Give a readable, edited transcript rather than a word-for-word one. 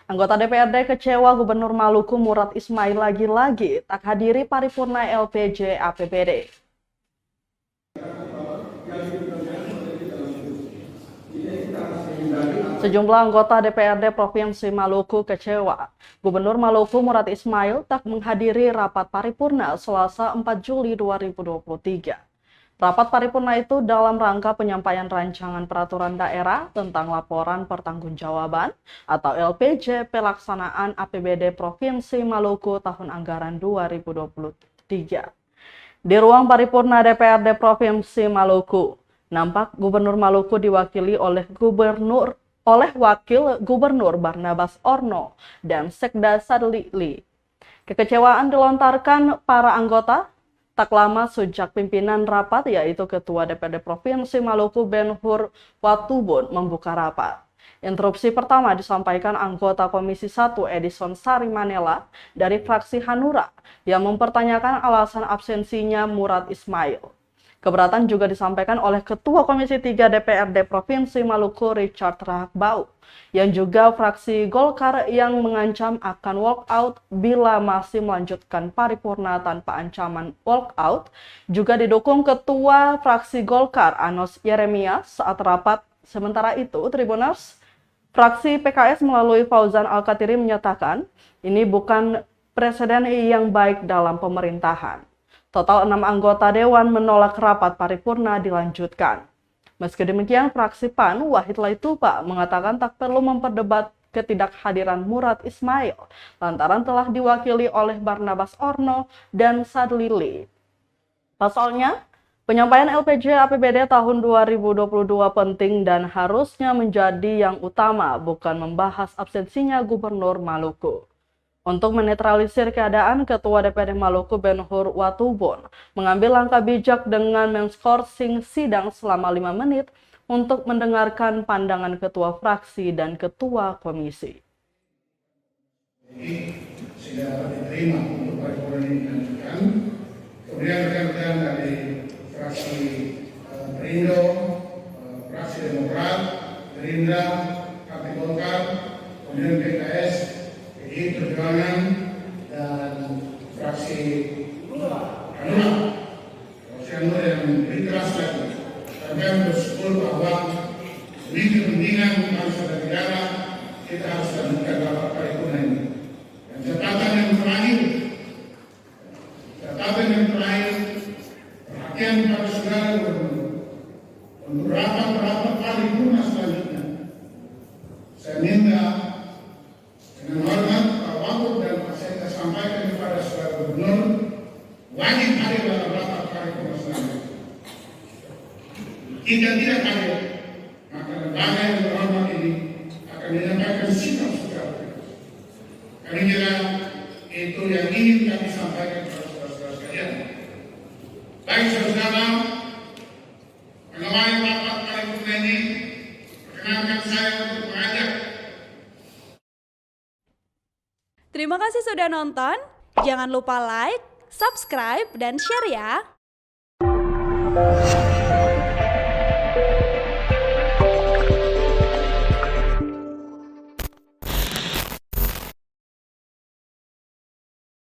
Anggota DPRD kecewa Gubernur Maluku Murad Ismail lagi-lagi tak hadiri paripurna LPJ APBD. Sejumlah anggota DPRD Provinsi Maluku kecewa. Gubernur Maluku Murad Ismail tak menghadiri rapat paripurna Selasa 4 Juli 2023. Rapat paripurna itu dalam rangka penyampaian rancangan peraturan daerah tentang laporan pertanggungjawaban atau LPJ pelaksanaan APBD Provinsi Maluku tahun anggaran 2023. Di ruang paripurna DPRD Provinsi Maluku, nampak Gubernur Maluku diwakili oleh Wakil Gubernur Barnabas Orno dan Sekda Sadli. Kekecewaan dilontarkan para anggota tak lama sejak pimpinan rapat yaitu Ketua DPRD Provinsi Maluku Ben Hur Watubun membuka rapat. Interupsi pertama disampaikan anggota Komisi 1 Edison Sari Manela dari fraksi Hanura yang mempertanyakan alasan absensinya Murad Ismail. Keberatan juga disampaikan oleh Ketua Komisi 3 DPRD Provinsi Maluku Richard Rahbau yang juga fraksi Golkar yang mengancam akan walkout bila masih melanjutkan paripurna tanpa ancaman walkout. Juga didukung Ketua fraksi Golkar Anos Yeremia saat rapat. Sementara itu, Tribuners fraksi PKS melalui Fauzan Al-Katiri menyatakan ini bukan presiden yang baik dalam pemerintahan. Total 6 anggota Dewan menolak rapat paripurna dilanjutkan. Meski demikian, fraksi PAN Wahid Laituba mengatakan tak perlu memperdebat ketidakhadiran Murad Ismail lantaran telah diwakili oleh Barnabas Orno dan Sadli. Pasalnya, penyampaian LPJ APBD tahun 2022 penting dan harusnya menjadi yang utama, bukan membahas absensinya Gubernur Maluku. Untuk menetralisir keadaan, Ketua DPRD Maluku Ben Hur Watubun mengambil langkah bijak dengan menskorsing sidang selama 5 menit untuk mendengarkan pandangan Ketua Fraksi dan Ketua Komisi. Ini sudah diterima untuk paripurna ini dilanjutkan. Kemudian rekan-rekan dari fraksi Perindo, fraksi Demokrat, Gerindra, Partai Golkar, kemudian PKS, PDI Perjuangan, dan fraksi Hanura yang lebih keras lagi. Kami bersyukur bahwa demi kepentingan bangsa dan negara kita harus lanjutkan rapat paripurna ini. Dan catatan yang terakhir, perhatian kepada saudara Gubernur untuk rapat paripurna selanjutnya. Saya minta dengan hormat Pak Wagub dan Pak Sekda sampaikan kepada saudara Gubernur wajib hadir dalam rapat paripurna selanjutnya. Jika tidak hadir, maka lembaga yang terhormat ini akan menyampaikan sikap secara tegas. Kami kira itu yang ingin kami sampaikan kepada saudara-saudara sekalian. Baik saudara, mengawali rapat paripurna ini, perkenankan saya untuk mengajak. Terima kasih sudah nonton. Jangan lupa like, subscribe, dan share ya.